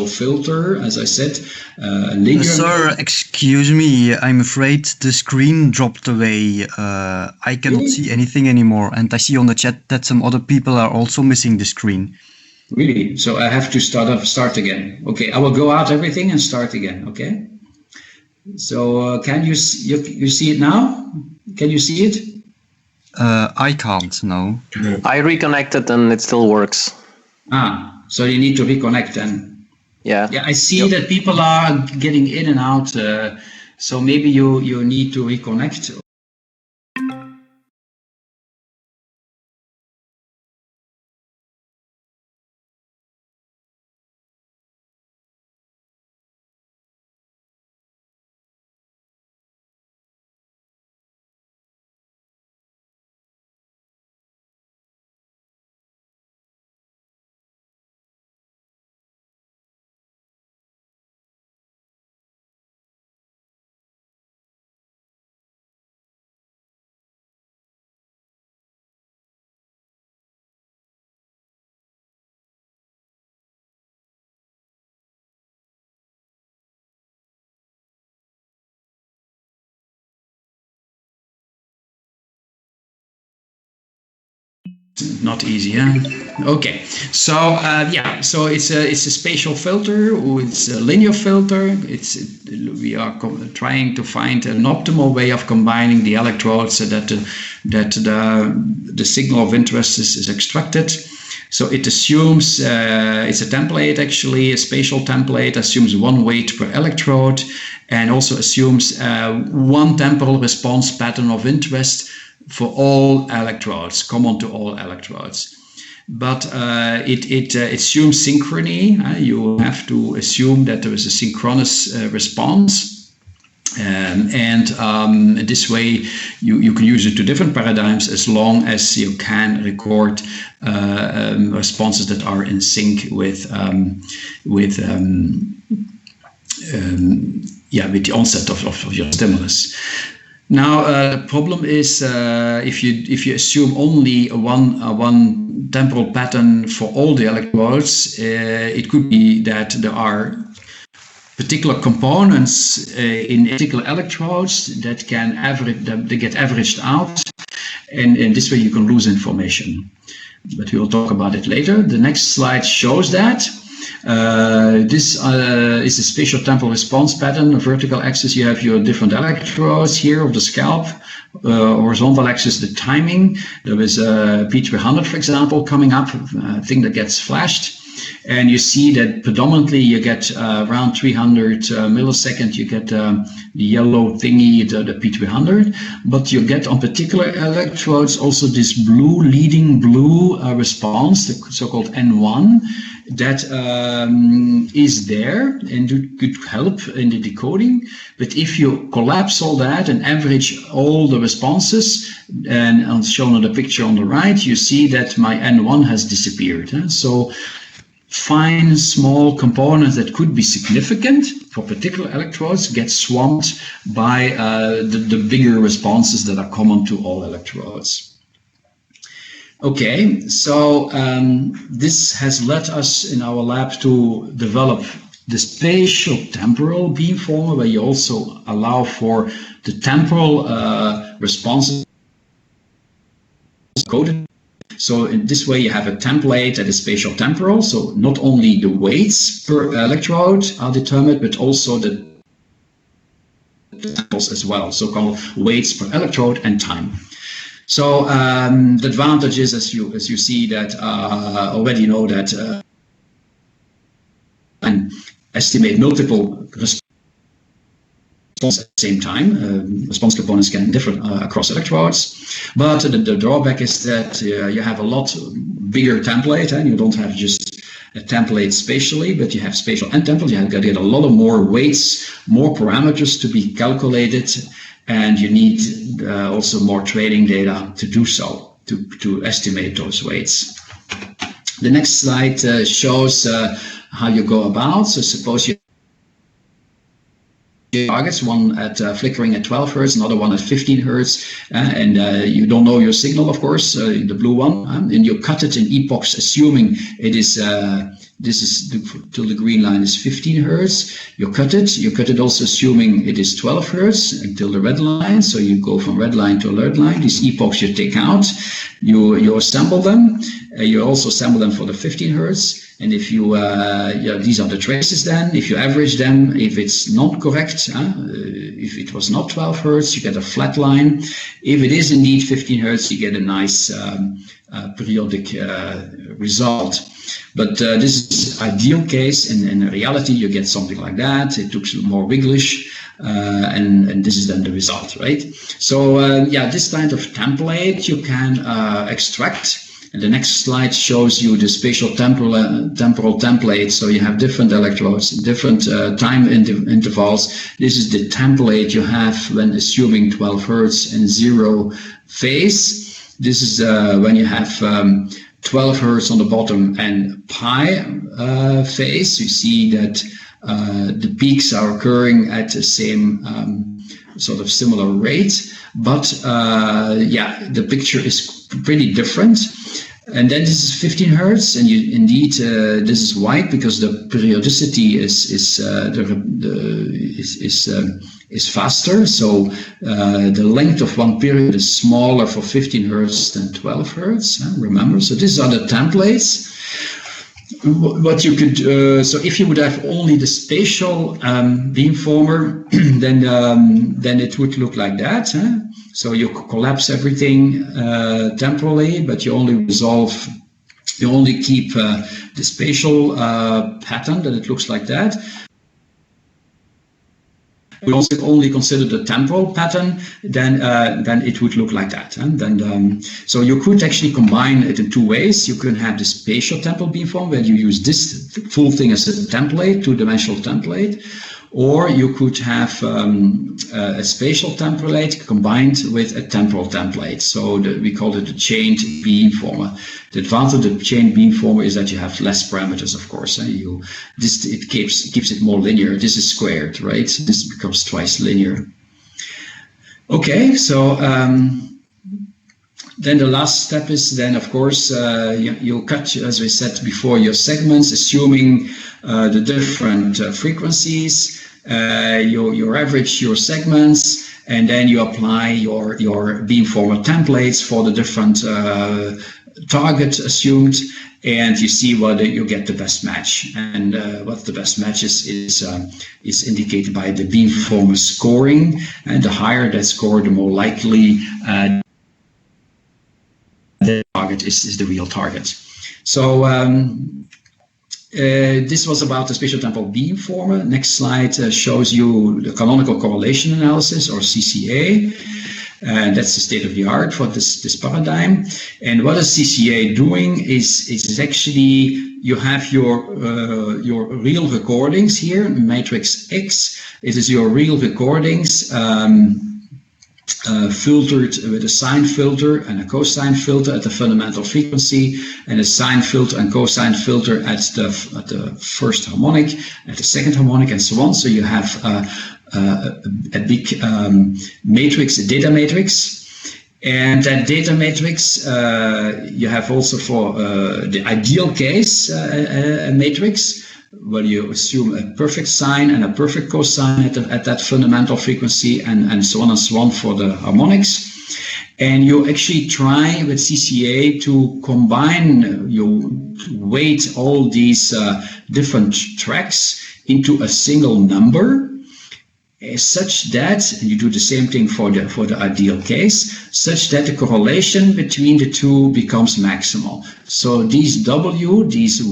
filter, as I said, linear. Sir, excuse me, I'm afraid the screen dropped away. I cannot see anything anymore, and I see on the chat that some other people are also missing the screen. Really? So I have to start again. Okay, I will go out everything and start again. Okay. So can you see it now? Can you see it? I can't. No. I reconnected and it still works. So you need to reconnect then. Yeah. Yeah, I see that people are getting in and out. So maybe you need to reconnect. Not easy, huh? Okay, so yeah, so it's a spatial filter, or it's a linear filter. We are trying to find an optimal way of combining the electrodes so that the signal of interest is extracted. So it assumes it's a template, actually, a spatial template, assumes one weight per electrode, and also assumes one temporal response pattern of interest for all electrodes, common to all electrodes. But it assumes synchrony. You have to assume that there is a synchronous response. This way you can use it to different paradigms as long as you can record responses that are in sync with the onset of your stimulus. Now, the problem is if you assume only one temporal pattern for all the electrodes, it could be that there are particular components in particular electrodes that they get averaged out, and in this way you can lose information. But we will talk about it later. The next slide shows that. This is a spatial temporal response pattern. The vertical axis, you have your different electrodes here of the scalp. Horizontal axis, the timing. There is a P300, for example, coming up, a thing that gets flashed. And you see that predominantly you get around 300 milliseconds, you get the yellow thingy, the P300, but you get on particular electrodes also this blue, leading blue response, the so-called N1, that is there and could help in the decoding. But if you collapse all that and average all the responses, and as shown on the picture on the right, you see that my N1 has disappeared. So fine, small components that could be significant for particular electrodes get swamped by the bigger responses that are common to all electrodes. Okay, so this has led us in our lab to develop the spatial temporal beamformer, where you also allow for the temporal responses coded. So in this way you have a template that is spatial temporal, so not only the weights per electrode are determined, but also the tempos as well, so-called weights per electrode and time. So the advantage is, as you see, that already know that and estimate multiple responses at the same time. Response components can differ across electrodes, but the drawback is that you have a lot bigger template, and you don't have just a template spatially, but you have spatial and temporal. You have got to get a lot of more weights, more parameters to be calculated, and you need also more training data to do so, to estimate those weights. The next slide shows how you go about. So suppose you targets, one at flickering at 12 Hertz, another one at 15 Hertz, and you don't know your signal, of course, the blue one, and you cut it in epochs, assuming it is This is till the green line is 15 hertz. You cut it also assuming it is 12 hertz until the red line. So you go from red line to red line. These epochs you take out, you assemble them. You also assemble them for the 15 hertz. And if you, these are the traces then. If you average them, if it's not correct, if it was not 12 hertz, you get a flat line. If it is indeed 15 hertz, you get a nice periodic result. But this is ideal case. In reality, you get something like that. It looks more wigglish. And this is then the result, right? So this kind of template you can extract. And the next slide shows you the spatial temporal template. So you have different electrodes, different time intervals. This is the template you have when assuming 12 hertz and 0 phase. This is when you have 12 hertz on the bottom and pi phase. You see that the peaks are occurring at the same sort of similar rate, but the picture is pretty different. And then this is 15 hertz, and you indeed this is white because the periodicity is faster. So the length of one period is smaller for 15 hertz than 12 hertz. Remember, so these are the templates. What you could so if you would have only the spatial beamformer, then it would look like that. So you collapse everything temporally, but you only keep the spatial pattern that it looks like that. We also only consider the temporal pattern, then it would look like that. And then, so you could actually combine it in two ways. You could have the spatial temporal beamformer where you use this full thing as a template, two-dimensional template, or you could have a spatial template combined with a temporal template. So we call it a chained beamformer. The advantage of the chained beamformer is that you have less parameters, of course. It keeps it more linear. This is squared, right? This becomes twice linear. Okay, so then the last step is then, of course, you cut, as we said before, your segments, assuming the different frequencies. You average your segments, and then you apply your beamformer templates for the different target assumed, and you see whether you get the best match. And what the best match is indicated by the beamformer scoring, and the higher that score, the more likely the target is the real target. So this was about the spatial temporal beamformer. Next slide shows you the canonical correlation analysis, or CCA. That's the state of the art for this paradigm. And what is CCA doing is actually you have your real recordings here, matrix X. It is your real recordings filtered with a sine filter and a cosine filter at the fundamental frequency, and a sine filter and cosine filter at the first harmonic, at the second harmonic, and so on. So you have a big matrix, a data matrix, and that data matrix you have also for the ideal case a matrix where you assume a perfect sine and a perfect cosine at that fundamental frequency, and so on for the harmonics. And you actually try with CCA to combine, you weight all these different tracks into a single number, such that, and you do the same thing for the ideal case, such that the correlation between the two becomes maximal. So these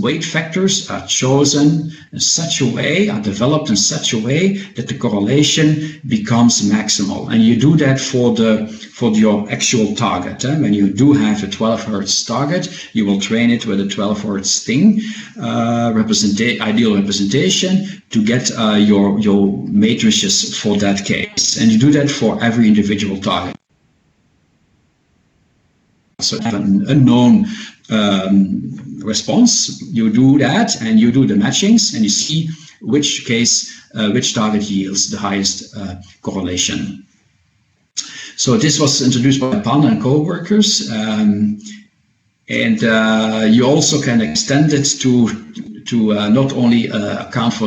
weight factors are chosen in such a way, are developed in such a way that the correlation becomes maximal. And you do that for your actual target. When you do have a 12 hertz target, you will train it with a 12 hertz thing, ideal representation, to get your matrices for that case. And you do that for every individual target. So have an unknown response, you do that, and you do the matchings, and you see which target yields the highest correlation. So this was introduced by Pan and co-workers, and you also can extend it to not only account for